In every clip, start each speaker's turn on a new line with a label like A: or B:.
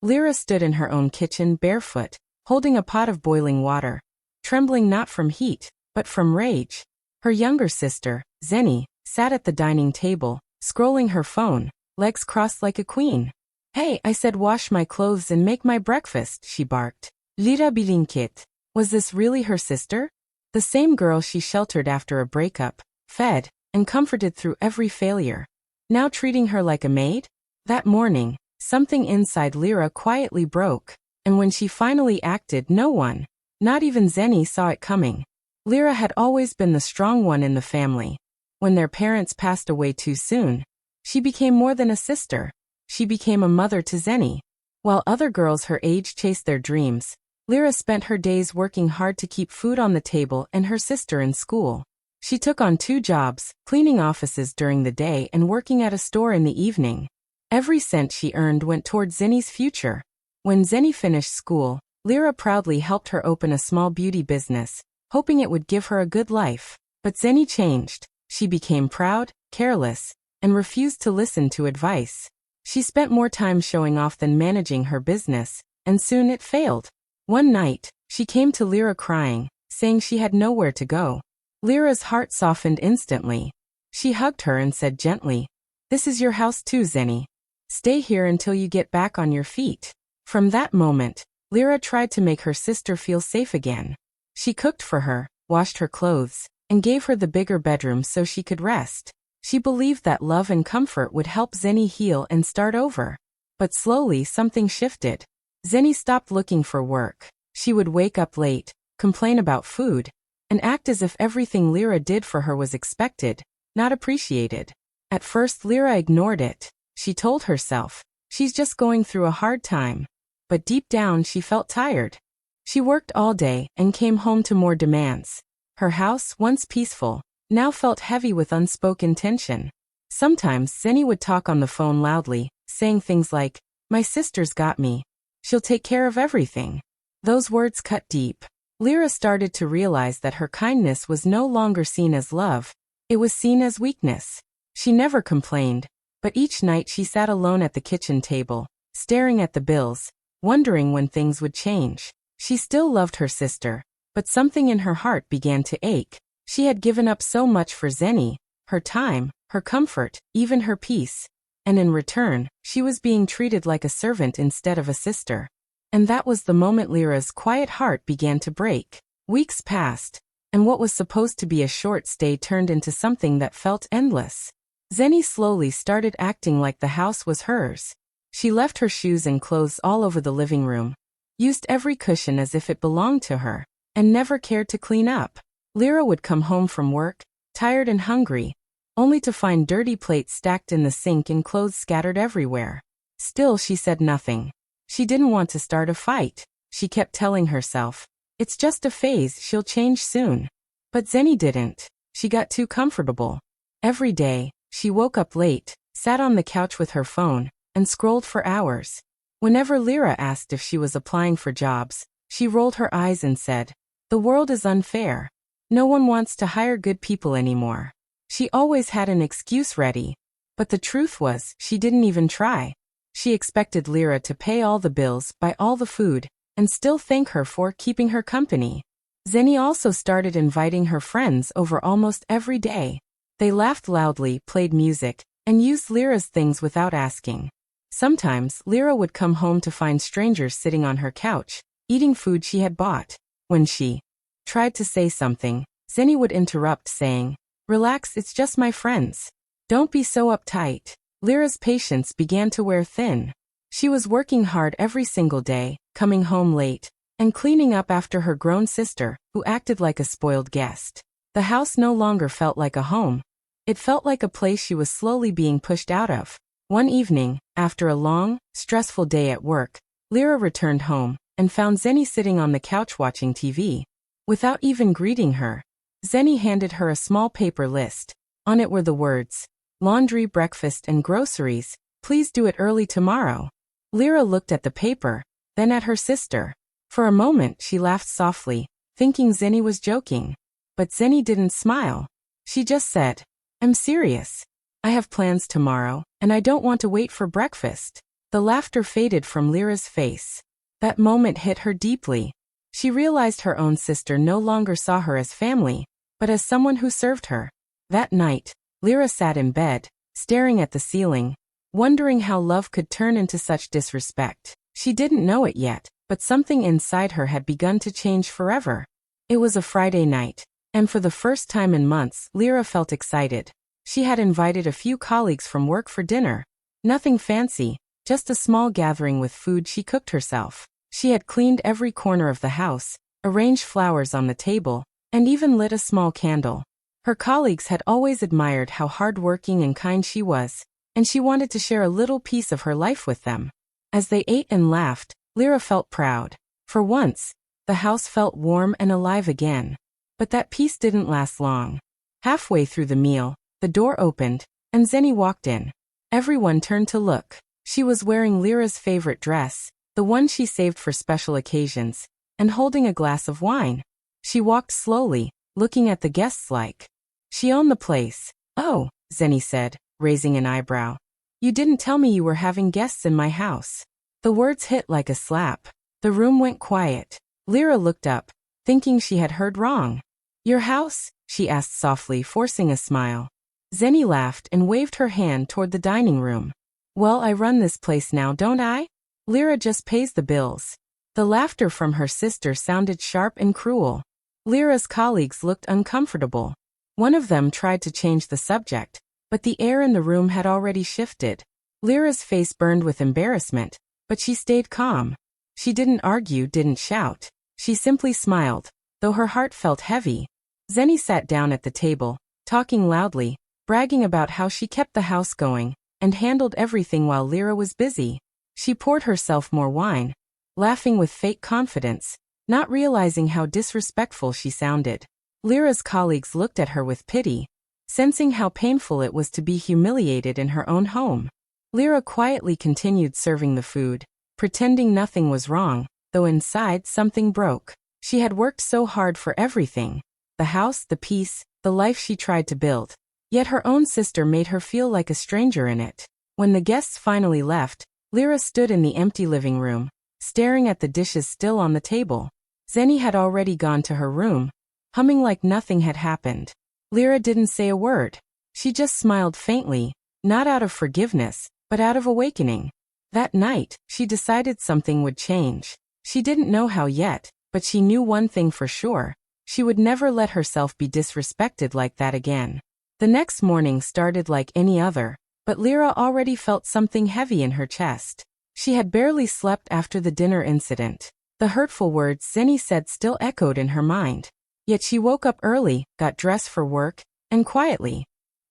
A: Lyra stood in her own kitchen barefoot, holding a pot of boiling water, trembling not from heat, but from rage. Her younger sister, Zeni, sat at the dining table, scrolling her phone, legs crossed like a queen. "Hey, I said wash my clothes and make my breakfast," she barked. Lyra bilinkit. Was this really her sister? The same girl she sheltered after a breakup, fed, and comforted through every failure. Now treating her like a maid? That morning, something inside Lyra quietly broke, and when she finally acted, no one, not even Zeni, saw it coming. Lyra had always been the strong one in the family. When their parents passed away too soon, she became more than a sister. She became a mother to Zeni. While other girls her age chased their dreams, Lyra spent her days working hard to keep food on the table and her sister in school. She took on 2 jobs, cleaning offices during the day and working at a store in the evening. Every cent she earned went toward Zeni's future. When Zeni finished school, Lyra proudly helped her open a small beauty business, hoping it would give her a good life. But Zeni changed. She became proud, careless, and refused to listen to advice. She spent more time showing off than managing her business, and soon it failed. One night, she came to Lyra crying, saying she had nowhere to go. Lyra's heart softened instantly. She hugged her and said gently, "This is your house too, Zeni. Stay here until you get back on your feet." From that moment, Lyra tried to make her sister feel safe again. She cooked for her, washed her clothes, and gave her the bigger bedroom so she could rest. She believed that love and comfort would help Zeni heal and start over. But slowly something shifted. Zeni stopped looking for work. She would wake up late, complain about food, and act as if everything Lyra did for her was expected, not appreciated. At first Lyra ignored it. She told herself, she's just going through a hard time. But deep down she felt tired. She worked all day and came home to more demands. Her house, once peaceful, now felt heavy with unspoken tension. Sometimes Zeni would talk on the phone loudly, saying things like, "My sister's got me. She'll take care of everything." Those words cut deep. Lyra started to realize that her kindness was no longer seen as love. It was seen as weakness. She never complained, but each night she sat alone at the kitchen table, staring at the bills, wondering when things would change. She still loved her sister, but something in her heart began to ache. She had given up so much for Zeni, her time, her comfort, even her peace. And in return, she was being treated like a servant instead of a sister. And that was the moment Lyra's quiet heart began to break. Weeks passed, and what was supposed to be a short stay turned into something that felt endless. Zeni slowly started acting like the house was hers. She left her shoes and clothes all over the living room, used every cushion as if it belonged to her, and never cared to clean up. Lyra would come home from work, tired and hungry, only to find dirty plates stacked in the sink and clothes scattered everywhere. Still she said nothing. She didn't want to start a fight. She kept telling herself, "It's just a phase, she'll change soon." But Zeni didn't. She got too comfortable. Every day, she woke up late, sat on the couch with her phone, and scrolled for hours. Whenever Lyra asked if she was applying for jobs, she rolled her eyes and said, "The world is unfair. No one wants to hire good people anymore." She always had an excuse ready, but the truth was, she didn't even try. She expected Lyra to pay all the bills, buy all the food, and still thank her for keeping her company. Zeni also started inviting her friends over almost every day. They laughed loudly, played music, and used Lyra's things without asking. Sometimes, Lyra would come home to find strangers sitting on her couch, eating food she had bought. When she tried to say something, Zeni would interrupt, saying, "Relax, it's just my friends. Don't be so uptight." Lyra's patience began to wear thin. She was working hard every single day, coming home late, and cleaning up after her grown sister, who acted like a spoiled guest. The house no longer felt like a home. It felt like a place she was slowly being pushed out of. One evening, after a long, stressful day at work, Lyra returned home and found Zeni sitting on the couch watching TV. Without even greeting her, Zeni handed her a small paper list. On it were the words, "Laundry, breakfast, and groceries. Please do it early tomorrow." Lyra looked at the paper, then at her sister. For a moment she laughed softly, thinking Zeni was joking. But Zeni didn't smile. She just said, "I'm serious. I have plans tomorrow, and I don't want to wait for breakfast." The laughter faded from Lyra's face. That moment hit her deeply. She realized her own sister no longer saw her as family, but as someone who served her. That night, Lyra sat in bed, staring at the ceiling, wondering how love could turn into such disrespect. She didn't know it yet, but something inside her had begun to change forever. It was a Friday night, and for the first time in months, Lyra felt excited. She had invited a few colleagues from work for dinner. Nothing fancy, just a small gathering with food she cooked herself. She had cleaned every corner of the house, arranged flowers on the table, and even lit a small candle. Her colleagues had always admired how hardworking and kind she was, and she wanted to share a little piece of her life with them. As they ate and laughed, Lyra felt proud. For once, the house felt warm and alive again. But that peace didn't last long. Halfway through the meal, the door opened, and Zenny walked in. Everyone turned to look. She was wearing Lyra's favorite dress, the one she saved for special occasions, and holding a glass of wine. She walked slowly, looking at the guests like she owned the place. "Oh," Zenny said, raising an eyebrow. "You didn't tell me you were having guests in my house." The words hit like a slap. The room went quiet. Lyra looked up, thinking she had heard wrong. "Your house?" she asked softly, forcing a smile. Zenny laughed and waved her hand toward the dining room. "Well, I run this place now, don't I? Lyra just pays the bills." The laughter from her sister sounded sharp and cruel. Lyra's colleagues looked uncomfortable. One of them tried to change the subject, but the air in the room had already shifted. Lyra's face burned with embarrassment, but she stayed calm. She didn't argue, didn't shout. She simply smiled, though her heart felt heavy. Zenny sat down at the table, talking loudly, bragging about how she kept the house going, and handled everything while Lyra was busy. She poured herself more wine, laughing with fake confidence, not realizing how disrespectful she sounded. Lyra's colleagues looked at her with pity, sensing how painful it was to be humiliated in her own home. Lyra quietly continued serving the food, pretending nothing was wrong, though inside something broke. She had worked so hard for everything: the house, the peace, the life she tried to build. Yet her own sister made her feel like a stranger in it. When the guests finally left, Lyra stood in the empty living room, staring at the dishes still on the table. Zenny had already gone to her room, humming like nothing had happened. Lyra didn't say a word. She just smiled faintly, not out of forgiveness, but out of awakening. That night, she decided something would change. She didn't know how yet, but she knew one thing for sure: she would never let herself be disrespected like that again. The next morning started like any other, but Lyra already felt something heavy in her chest. She had barely slept after the dinner incident. The hurtful words Zenny said still echoed in her mind. Yet she woke up early, got dressed for work, and quietly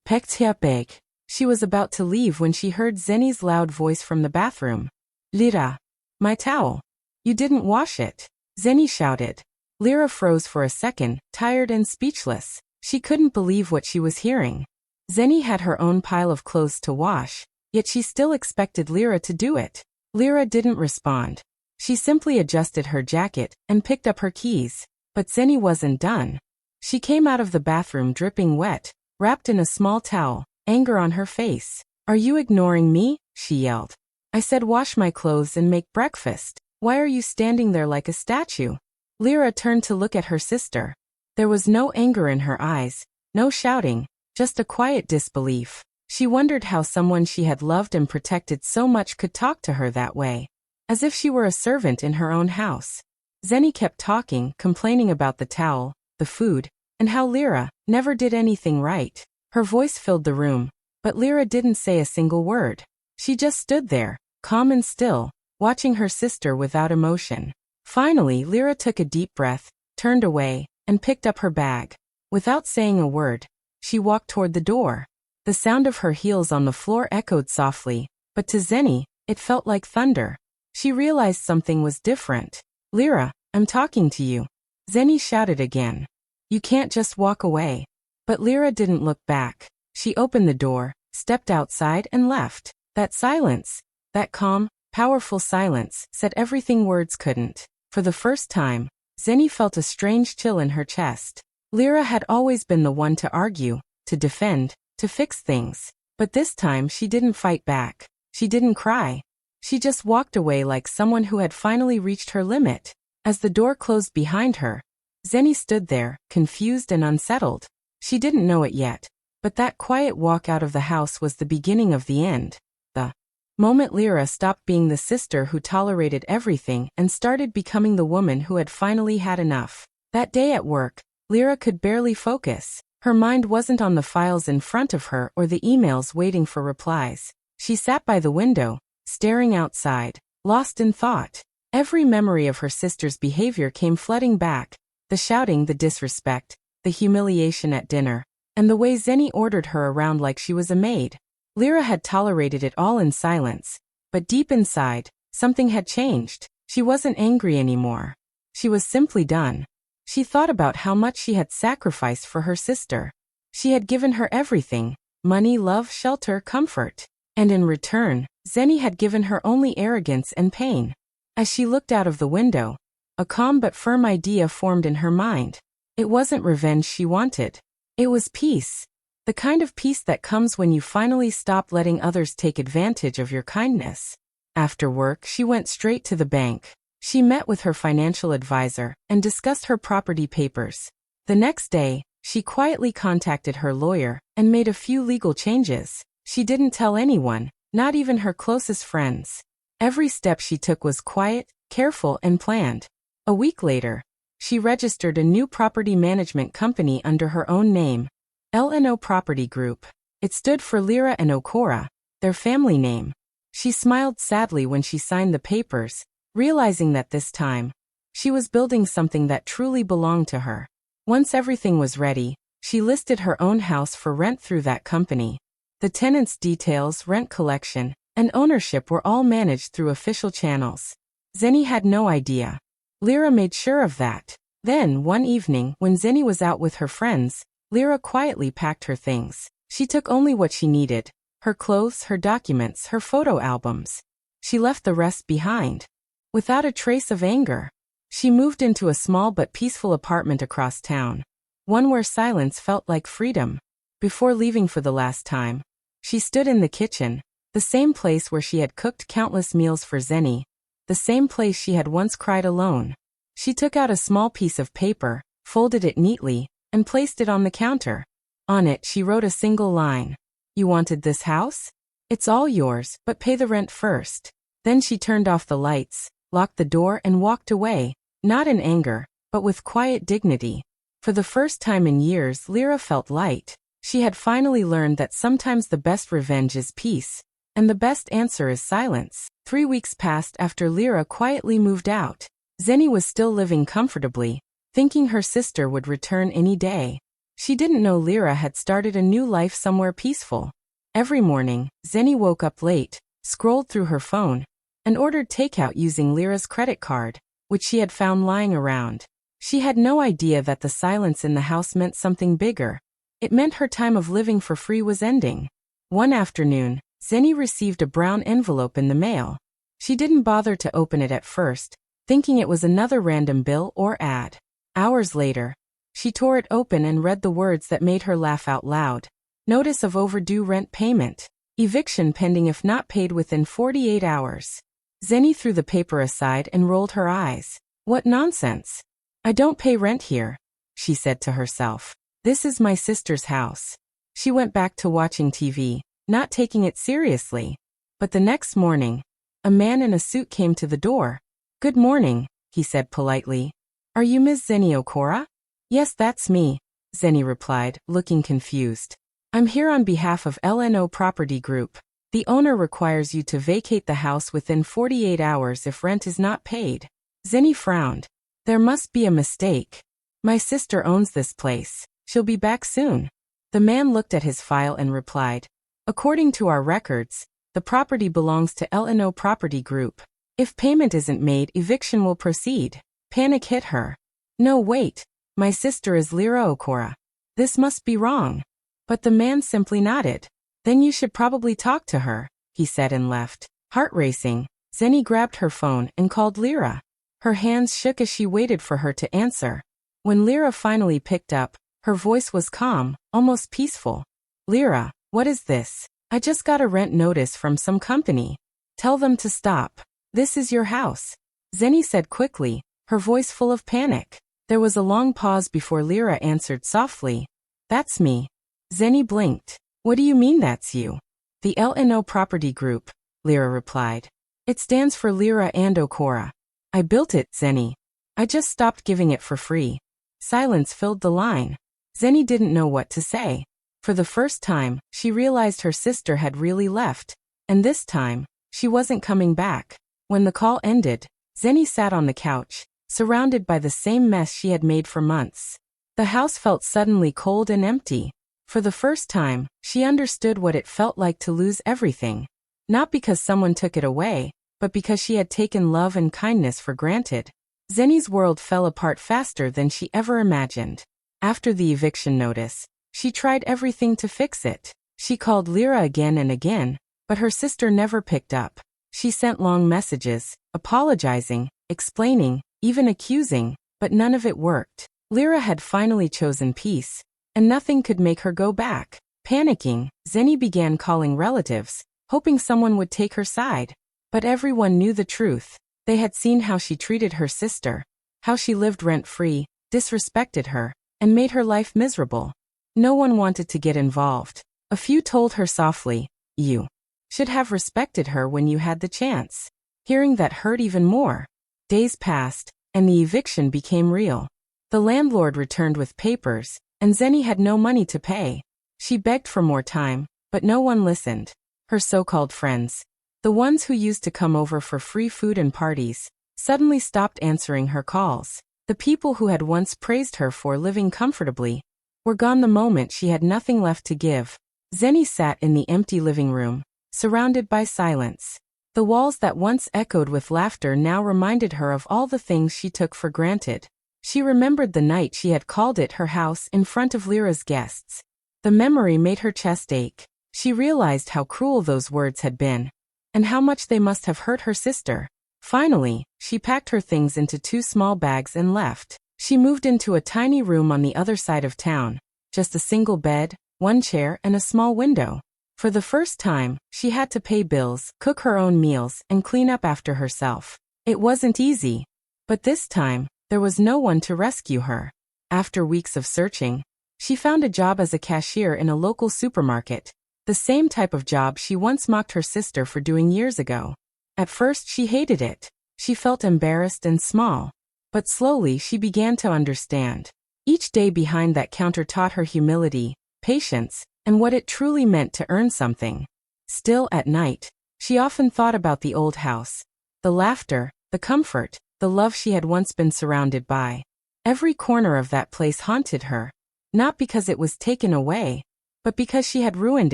A: pecked her bag. She was about to leave when she heard Zenny's loud voice from the bathroom. "Lyra, my towel. You didn't wash it," Zenny shouted. Lyra froze for a second, tired and speechless. She couldn't believe what she was hearing. Zenny had her own pile of clothes to wash, yet she still expected Lyra to do it. Lyra didn't respond. She simply adjusted her jacket and picked up her keys. But Zenny wasn't done. She came out of the bathroom dripping wet, wrapped in a small towel, anger on her face. "Are you ignoring me?" she yelled. "I said wash my clothes and make breakfast. Why are you standing there like a statue?" Lyra turned to look at her sister. There was no anger in her eyes, no shouting, just a quiet disbelief. She wondered how someone she had loved and protected so much could talk to her that way, as if she were a servant in her own house. Zenny kept talking, complaining about the towel, the food, and how Lyra never did anything right. Her voice filled the room, but Lyra didn't say a single word. She just stood there, calm and still, watching her sister without emotion. Finally, Lyra took a deep breath, turned away, and picked up her bag. Without saying a word, she walked toward the door. The sound of her heels on the floor echoed softly, but to Zenny, it felt like thunder. She realized something was different. "Lyra, I'm talking to you," Zenny shouted again. "You can't just walk away." But Lyra didn't look back. She opened the door, stepped outside, and left. That silence, that calm, powerful silence, said everything words couldn't. For the first time, Zenny felt a strange chill in her chest. Lyra had always been the one to argue, to defend, to fix things. But this time she didn't fight back. She didn't cry. She just walked away like someone who had finally reached her limit. As the door closed behind her, Zenny stood there, confused and unsettled. She didn't know it yet, but that quiet walk out of the house was the beginning of the end. The moment Lyra stopped being the sister who tolerated everything and started becoming the woman who had finally had enough. That day at work, Lyra could barely focus. Her mind wasn't on the files in front of her or the emails waiting for replies. She sat by the window, staring outside, lost in thought. Every memory of her sister's behavior came flooding back. The shouting, the disrespect, the humiliation at dinner, and the way Zenny ordered her around like she was a maid. Lyra had tolerated it all in silence, but deep inside, something had changed. She wasn't angry anymore. She was simply done. She thought about how much she had sacrificed for her sister. She had given her everything: money, love, shelter, comfort. And in return, Zenny had given her only arrogance and pain. As she looked out of the window, a calm but firm idea formed in her mind. It wasn't revenge she wanted. It was peace. The kind of peace that comes when you finally stop letting others take advantage of your kindness. After work, she went straight to the bank. She met with her financial advisor and discussed her property papers. The next day, she quietly contacted her lawyer and made a few legal changes. She didn't tell anyone, not even her closest friends. Every step she took was quiet, careful, and planned. A week later, she registered a new property management company under her own name, L&O Property Group. It stood for Lyra and Okora, their family name. She smiled sadly when she signed the papers, realizing that this time, she was building something that truly belonged to her. Once everything was ready, she listed her own house for rent through that company. The tenants' details, rent collection, and ownership were all managed through official channels. Zenny had no idea. Lyra made sure of that. Then, one evening, when Zenny was out with her friends, Lyra quietly packed her things. She took only what she needed: her clothes, her documents, her photo albums. She left the rest behind. Without a trace of anger, she moved into a small but peaceful apartment across town, one where silence felt like freedom. Before leaving for the last time, she stood in the kitchen, the same place where she had cooked countless meals for Zenny, the same place she had once cried alone. She took out a small piece of paper, folded it neatly, and placed it on the counter. On it she wrote a single line: "You wanted this house? It's all yours, but pay the rent first." Then she turned off the lights, locked the door, and walked away, not in anger, but with quiet dignity. For the first time in years, Lyra felt light. She had finally learned that sometimes the best revenge is peace, and the best answer is silence. 3 weeks passed after Lyra quietly moved out. Zenny was still living comfortably, thinking her sister would return any day. She didn't know Lyra had started a new life somewhere peaceful. Every morning, Zenny woke up late, scrolled through her phone, and ordered takeout using Lyra's credit card, which she had found lying around. She had no idea that the silence in the house meant something bigger. It meant her time of living for free was ending. One afternoon, Zenny received a brown envelope in the mail. She didn't bother to open it at first, thinking it was another random bill or ad. Hours later, she tore it open and read the words that made her laugh out loud. Notice of overdue rent payment. Eviction pending if not paid within 48 hours. Zenny threw the paper aside and rolled her eyes. What nonsense! I don't pay rent here, she said to herself. This is my sister's house. She went back to watching TV, not taking it seriously. But the next morning, a man in a suit came to the door. "Good morning," he said politely. "Are you Ms. Zenny Okora?" "Yes, that's me," Zenny replied, looking confused. "I'm here on behalf of L&O Property Group. The owner requires you to vacate the house within 48 hours if rent is not paid." Zenny frowned. "There must be a mistake. My sister owns this place. She'll be back soon." The man looked at his file and replied, "According to our records, the property belongs to L&O Property Group. If payment isn't made, eviction will proceed." Panic hit her. "No, wait. My sister is Lyra Okora. This must be wrong." But the man simply nodded. "Then you should probably talk to her," he said and left. Heart racing, Zenny grabbed her phone and called Lyra. Her hands shook as she waited for her to answer. When Lyra finally picked up, her voice was calm, almost peaceful. "Lyra, what is this? I just got a rent notice from some company. Tell them to stop. This is your house, Zenny said quickly, her voice full of panic. There was a long pause before Lyra answered softly. That's me. Zenny blinked. What do you mean that's you? The LNO Property Group, Lyra replied. It stands for Lyra and Okora. I built it, Zenny. I just stopped giving it for free. Silence filled the line. Zenny didn't know what to say. For the first time, she realized her sister had really left, and this time, she wasn't coming back. When the call ended, Zenny sat on the couch, surrounded by the same mess she had made for months. The house felt suddenly cold and empty. For the first time, she understood what it felt like to lose everything. Not because someone took it away, but because she had taken love and kindness for granted. Zenny's world fell apart faster than she ever imagined. After the eviction notice, she tried everything to fix it. She called Lyra again and again, but her sister never picked up. She sent long messages, apologizing, explaining, even accusing, but none of it worked. Lyra had finally chosen peace, and nothing could make her go back. Panicking, Zenny began calling relatives, hoping someone would take her side. But everyone knew the truth. They had seen how she treated her sister, how she lived rent-free, disrespected her, and made her life miserable. No one wanted to get involved. A few told her softly, "You should have respected her when you had the chance." Hearing that hurt even more. Days passed, and the eviction became real. The landlord returned with papers, and Zenny had no money to pay. She begged for more time, but no one listened. Her so-called friends, the ones who used to come over for free food and parties, suddenly stopped answering her calls. The people who had once praised her for living comfortably were gone the moment she had nothing left to give. Zenny sat in the empty living room, surrounded by silence. The walls that once echoed with laughter now reminded her of all the things she took for granted. She remembered the night she had called it her house in front of Lyra's guests. The memory made her chest ache. She realized how cruel those words had been, and how much they must have hurt her sister. Finally, she packed her things into 2 small bags and left. She moved into a tiny room on the other side of town, just a single bed, 1 chair and a small window. For the first time, she had to pay bills, cook her own meals, and clean up after herself. It wasn't easy, but this time, there was no one to rescue her. After weeks of searching, she found a job as a cashier in a local supermarket, the same type of job she once mocked her sister for doing years ago. At first she hated it. She felt embarrassed and small. But slowly she began to understand. Each day behind that counter taught her humility, patience, and what it truly meant to earn something. Still, at night, she often thought about the old house. The laughter, the comfort, the love she had once been surrounded by. Every corner of that place haunted her. Not because it was taken away, but because she had ruined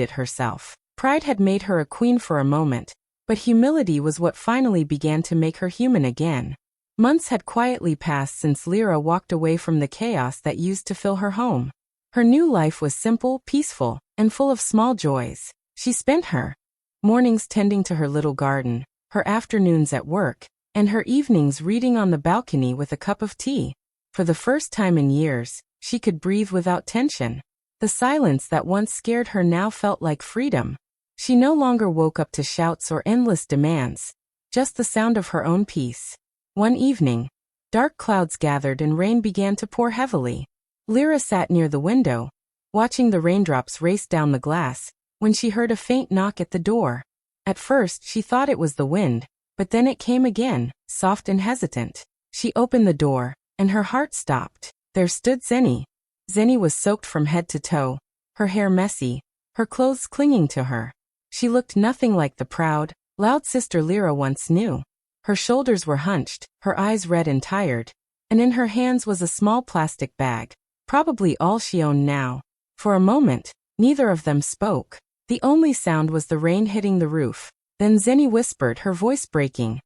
A: it herself. Pride had made her a queen for a moment, but humility was what finally began to make her human again. Months had quietly passed since Lyra walked away from the chaos that used to fill her home. Her new life was simple, peaceful, and full of small joys. She spent her mornings tending to her little garden, her afternoons at work, and her evenings reading on the balcony with a cup of tea. For the first time in years, she could breathe without tension. The silence that once scared her now felt like freedom. She no longer woke up to shouts or endless demands, just the sound of her own peace. One evening, dark clouds gathered and rain began to pour heavily. Lyra sat near the window, watching the raindrops race down the glass, when she heard a faint knock at the door. At first she thought it was the wind, but then it came again, soft and hesitant. She opened the door, and her heart stopped. There stood Zenny. Zenny was soaked from head to toe, her hair messy, her clothes clinging to her. She looked nothing like the proud, loud sister Lyra once knew. Her shoulders were hunched, her eyes red and tired, and in her hands was a small plastic bag, probably all she owned now. For a moment, neither of them spoke. The only sound was the rain hitting the roof. Then Zenny whispered, her voice breaking,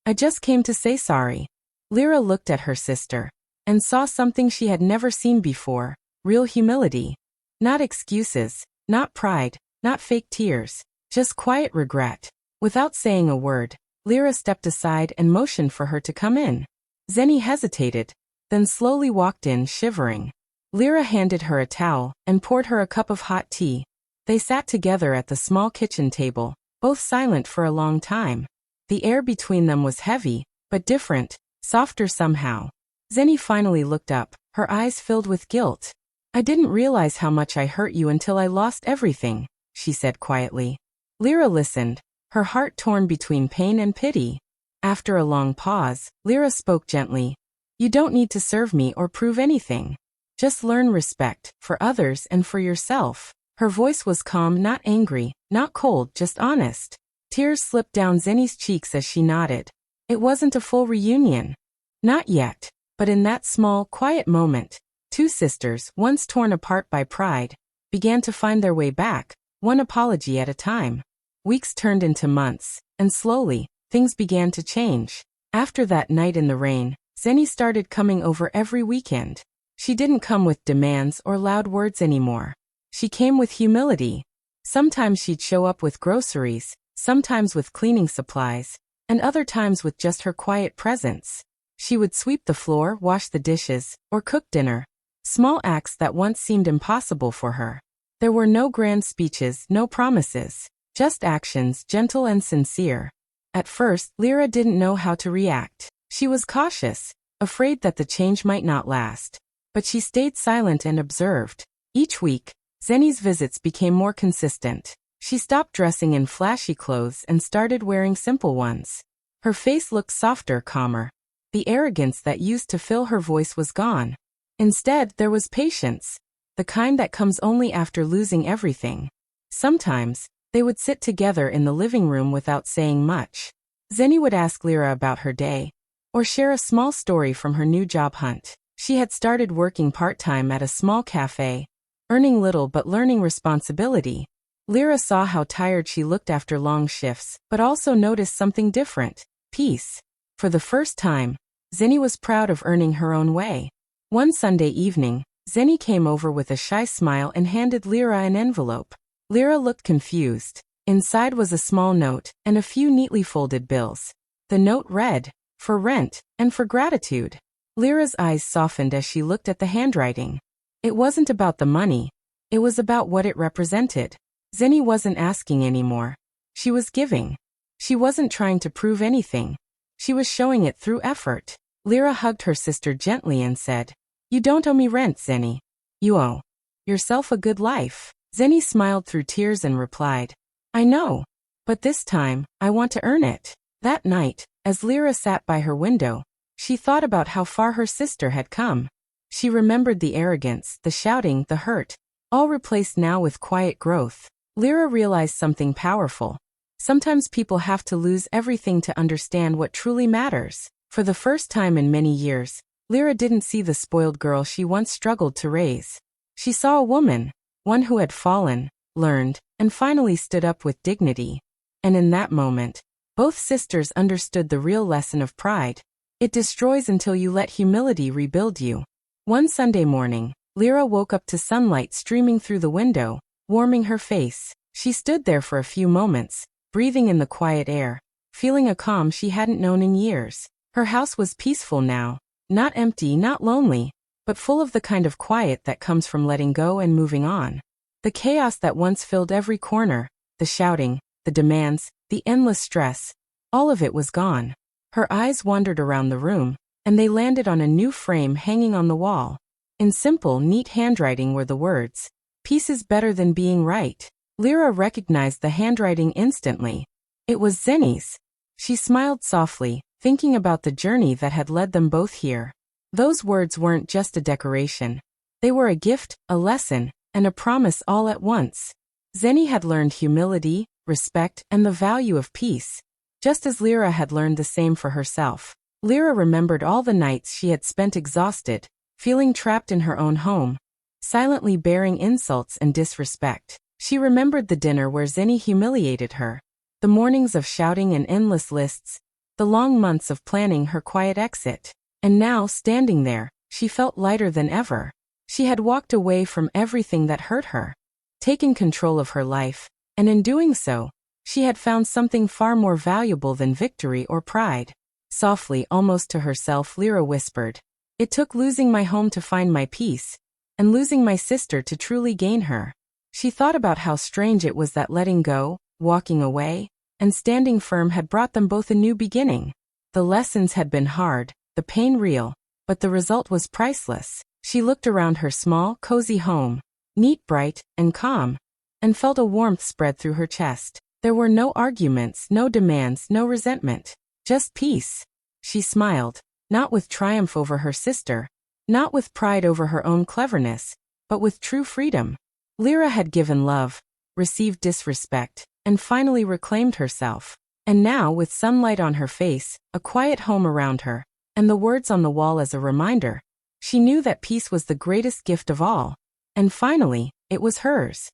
A: "I just came to say sorry." Lyra looked at her sister, and saw something she had never seen before, real humility. Not excuses, not pride, not fake tears, just quiet regret. Without saying a word, Lyra stepped aside and motioned for her to come in. Zenny hesitated, then slowly walked in, shivering. Lyra handed her a towel and poured her a cup of hot tea. They sat together at the small kitchen table, both silent for a long time. The air between them was heavy, but different, softer somehow. Zenny finally looked up, her eyes filled with guilt. "I didn't realize how much I hurt you until I lost everything," she said quietly. Lyra listened, her heart torn between pain and pity. After a long pause, Lyra spoke gently. "You don't need to serve me or prove anything. Just learn respect, for others and for yourself." Her voice was calm, not angry, not cold, just honest. Tears slipped down Zenny's cheeks as she nodded. It wasn't a full reunion. Not yet. But in that small, quiet moment, two sisters, once torn apart by pride, began to find their way back, one apology at a time. Weeks turned into months, and slowly, things began to change. After that night in the rain, Zenny started coming over every weekend. She didn't come with demands or loud words anymore. She came with humility. Sometimes she'd show up with groceries, sometimes with cleaning supplies, and other times with just her quiet presence. She would sweep the floor, wash the dishes, or cook dinner. Small acts that once seemed impossible for her. There were no grand speeches, no promises, just actions, gentle and sincere. At first, Lyra didn't know how to react. She was cautious, afraid that the change might not last. But she stayed silent and observed. Each week, Zenny's visits became more consistent. She stopped dressing in flashy clothes and started wearing simple ones. Her face looked softer, calmer. The arrogance that used to fill her voice was gone. Instead, there was patience, the kind that comes only after losing everything. Sometimes, they would sit together in the living room without saying much. Zenny would ask Lyra about her day, or share a small story from her new job hunt. She had started working part-time at a small cafe, earning little but learning responsibility. Lyra saw how tired she looked after long shifts, but also noticed something different: peace. For the first time, Zenny was proud of earning her own way. One Sunday evening, Zenny came over with a shy smile and handed Lyra an envelope. Lyra looked confused. Inside was a small note and a few neatly folded bills. The note read, "For rent, and for gratitude." Lyra's eyes softened as she looked at the handwriting. It wasn't about the money. It was about what it represented. Zenny wasn't asking anymore. She was giving. She wasn't trying to prove anything. She was showing it through effort. Lyra hugged her sister gently and said, "You don't owe me rent, Zenny. You owe yourself a good life." Zenny smiled through tears and replied, "I know. But this time, I want to earn it." That night, as Lyra sat by her window, she thought about how far her sister had come. She remembered the arrogance, the shouting, the hurt, all replaced now with quiet growth. Lyra realized something powerful. Sometimes people have to lose everything to understand what truly matters. For the first time in many years, Lyra didn't see the spoiled girl she once struggled to raise. She saw a woman, one who had fallen, learned, and finally stood up with dignity. And in that moment, both sisters understood the real lesson of pride. It destroys until you let humility rebuild you. One Sunday morning, Lyra woke up to sunlight streaming through the window, warming her face. She stood there for a few moments, breathing in the quiet air, feeling a calm she hadn't known in years. Her house was peaceful now, not empty, not lonely, but full of the kind of quiet that comes from letting go and moving on. The chaos that once filled every corner, the shouting, the demands, the endless stress, all of it was gone. Her eyes wandered around the room, and they landed on a new frame hanging on the wall. In simple, neat handwriting were the words, "Peace is better than being right." Lyra recognized the handwriting instantly. It was Zenny's. She smiled softly, thinking about the journey that had led them both here. Those words weren't just a decoration. They were a gift, a lesson, and a promise all at once. Zenny had learned humility, respect, and the value of peace, just as Lyra had learned the same for herself. Lyra remembered all the nights she had spent exhausted, feeling trapped in her own home, silently bearing insults and disrespect. She remembered the dinner where Zenny humiliated her, the mornings of shouting and endless lists, the long months of planning her quiet exit. And now, standing there, she felt lighter than ever. She had walked away from everything that hurt her, taken control of her life, and in doing so, she had found something far more valuable than victory or pride. Softly, almost to herself, Lyra whispered, "It took losing my home to find my peace, and losing my sister to truly gain her." She thought about how strange it was that letting go, walking away, and standing firm had brought them both a new beginning. The lessons had been hard, the pain real, but the result was priceless. She looked around her small, cozy home, neat, bright, and calm, and felt a warmth spread through her chest. There were no arguments, no demands, no resentment, just peace. She smiled, not with triumph over her sister, not with pride over her own cleverness, but with true freedom. Lyra had given love, received disrespect, and finally reclaimed herself. And now, with sunlight on her face, a quiet home around her, and the words on the wall as a reminder, she knew that peace was the greatest gift of all. And finally, it was hers.